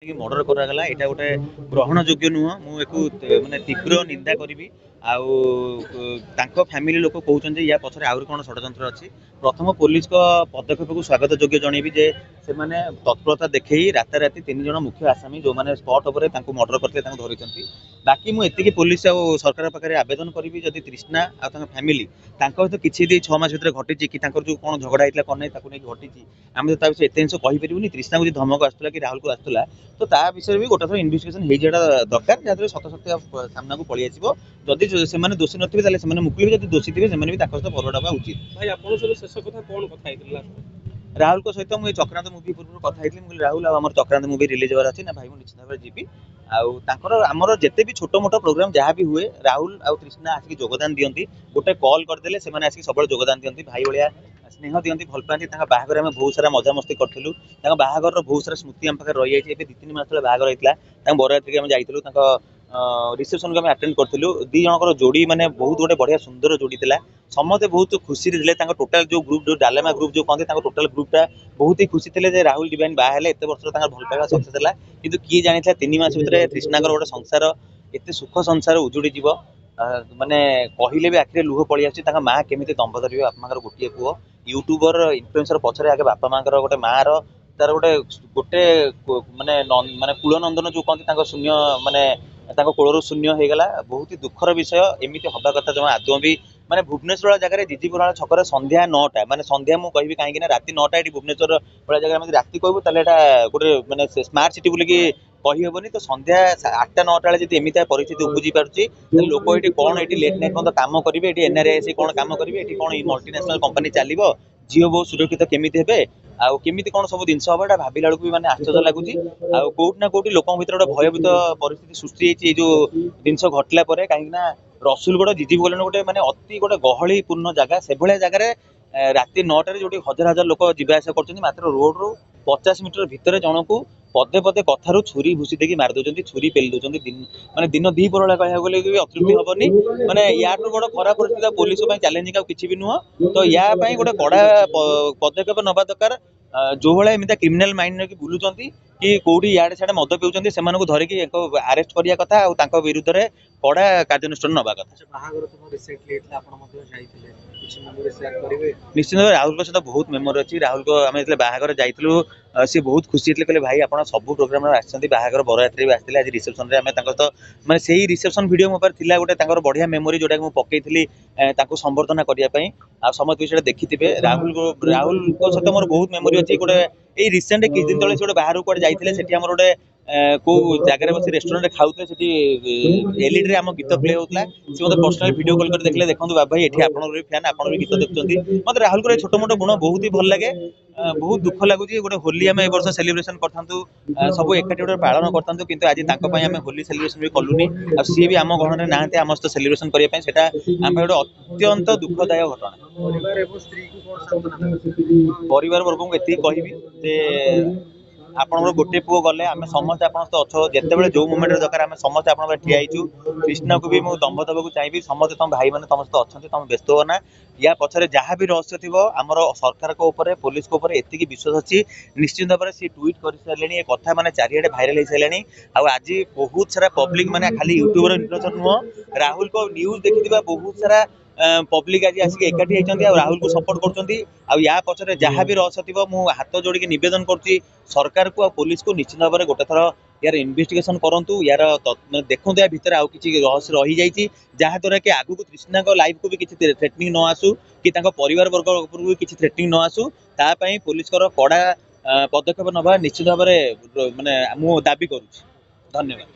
Murder करागला यहाँ गोटे ग्रहण योग्य नुह मुझे मानने तीव्र निंदा करी फैमिली लोक कहते या पचर आहरी कौन षड्यंत्र अच्छी प्रथम पुलिस को पदक्षेप को स्वागत योग्य जनइबी जे से मैंने तत्परता देखई राताराति 3 जन मुख्य आसामी जो मैंने स्पट उपर मर्डर करते धरी बाकी मुझे पुलिस आ सरकार पाखे आवेदन करी जदि तृष्णा आ फैमिली सहित किसी 6 मास भर घटी कि जो कौन झगड़ा होता कौन नहीं घटी आम तो एत जिन कहीपर तृष्णा को धमक आसूला कि राहुल को आसूला तो ता विषय भी गोटे थर इन्वेस्टिगेशन हो दरकार जहाँ सत सत्य सामना को पलि आसो जदि से दोषी नथिबे मुकुल जब दोषी थे सहित फरवर्ड हवा उचित भाई आपन शेष कथा कौन कथा है राहुल को सहित मुझे चक्रांत मुवी पूर्व कथा मुझे राहुल आम चक्रांत मुवी रिलीज होवार अच्छी ना भाई मुझे निश्चित भाव जीवी आमर जिते भी छोट मोट प्रोग्राम जहाँ भी हुए राहुल आउ तृष्णा आसिक योगदान दिखती गोटे कॉल करदे से आसिक सब योगदान दिखती भाई भाया स्नेह दिखती भल पाती बाहागर आम बहुत सारा मजामस्ती करूँ बाहागर बहुत सारा स्मृति आम पाखे रही है 2-3 मास तक बाहागर होता बरयात्री आम जाइलु रिसेप्शन को अटेंड करूँ दी जनकर जोड़ी मैंने बहुत गोटे बढ़िया सुंदर जोड़ी था समस्ते बहुत खुशी थे टोटाल जो ग्रुप जो डालेमा ग्रुप जो कहते टोटाल ग्रुपटा बहुत ही खुशी थे राहुल डिवाइन बाहर एत वर्ष भल पाइबा सक्सेस है कि किए जानी 3 मास भितर तृष्णाकर गोटे संसार एत सुख संसार उजुड़ी जीव माने कहले भी आखिरे लुह पलि आस माँ केमी दम्भ धर बापा माँ गोटे पुओ यूट्यूबर इन्फ्लुएंसर पछरे आगे बापा माँ गोटे माँ तार गोटे गोटे माने माने कूलनंदन जो कहते शून्य माने कोलू शून्य हो गला बहुत ही दुखर विषय एमती हवा कथा जमा आदौ भी माने भुवनेश्वर जगह जीजीपुरा छक संध्या 9टा माने संध्या मुझे कहि कहीं राति 9टा ये भुवनेश्वर भाया जगह राति कहूँ गोटे माने स्मार्ट सिटी बोलिकी कहीहबनी तो संध्या 8टा 9टा जी एमती परिस्थिति उपजी पार्टी लोक ये कौन ये लेट नाइट पर्यटन कम करेंगे ये एनआरआई कौन कम करेंगे ये कौन मल्टीनेशनल कंपनी चलो झील बहुत सुरक्षित केमी हे आमती कौन सब जिन हम यहाँ भाविला बेलू भी मैंने आश्चर्य लगुच कौटना कौटी लोक भर गोटे भयभीत परिस्थिति सृष्टि होती जो जिन घटला कहीं रसुलगढ़ जीजीप गले गोटे मैंने अति गोटे गहलीपूर्ण जगह से भाया जगह राति 9टार जो हजार हजार लोक जावास कर मात्र रोड रू 50 मीटर भितर जन को पदे पदे कथारू छुरी भूसी देकी मार दौरान छुरी पेली दौरान माने दिन 2 प्रहर कहूँ गले अतृप्ति हेनी मैंने या बड़ खराब परिस्थिति पुलिस चैलेंजिंग किसी भी नुह तो या गोटे कड़ा पदक्षेप नवा दरकार जो भाई एमती क्रिमिनाल माइंड कि बुलूं कि कौटी इे सियाड़े मद पिउछन्ति से धरिकी आरेस्ट करिया कथा और विरुद्ध में कड़ा कार्यानुष्ठान नवा कथा निश्चित भाव राहुल सहित बहुत मेमोरी अच्छी राहुल को आम बाहागर जाइलु सी बहुत खुशी थे कहले भाई आप सब प्रोग्राम बाहागर बरयात्री भी आसते आज रिसेप्शन में मैंने से रिसेप्शन वीडियो मो पास गोटे बढ़िया मेमोरी जोटा मुझे पकईली संबर्धना करने समस्त विषय देखी राहुल को सहित मोर बहुत मेमोरी अच्छी गोटे ये रिसेंट किस दिन तले गोटे बाहर कड़े जाते गोटे को जगह बस रेस्टोरेंट खाऊे एलईडी आम गीत प्ले होता सी मतलब पर्सनाल वीडियो कॉल कर देखले देखो बाबा भाई ये आप फैन आप भी गीत देखते मतलब राहुल को छोट मोट गुण बहुत ही भल लगे बहुत दुख लगुच गोटे होली आम वर्ष सेलिब्रेशन करूँ सब एकाठी गोटे पालन करूँ कि आज आम होली सेलिब्रेशन भी कलुनी आ सी भी आम गहन ना आम सहित सेलिब्रेशन करने आम गोटे अत्यंत दुखदायक घटना परिवार वर्ग को ये कहि आप गोटे पुओ गले आम समस्त आप जिते जो मोमेंट दरकार आम समस्त आप ठियाईचु कृष्णा को भी मुझे दम्भ देवाक चाहिए समस्त तुम भाई मैंने समस्त अच्छा तुम व्यस्त हो ना या पछरे जहाँ भी रहस्य थी आमर सरकार पुलिस एति विश्वास अच्छी निश्चित भाव में सी ट्वीट कर सारे ये कथा मैंने चारिड़े भाइराल हो सारे आज बहुत सारा पब्लिक मैंने खाली यूट्यूबर इन्फ्लुएंसर नुह राहुल को न्यूज देखी बहुत सारा पब्लिक आज आसिक एकाठी होती राहुल को सपोर्ट कर पचर जहाँ भी रहस्य थी मुझे हाथ जोड़ी निवेदन करुँच सरकार को पुलिस को निश्चित भाव में गोटे थर यार इन्वेस्टिगेशन करूँ यार देखो या भितर आउ कि रहस्य रही जाइए जहाँद्वारा कि आगू तृष्णा लाइफ को भी किसी थ्रेटनिंग न आसू कि परिवार वर्ग उपरू भी किसी थ्रेटनिंग न आसू तापाई पुलिस कड़ा पदक्षेप नवा निश्चित भाव में माने मु दाबी करुँच। धन्यवाद।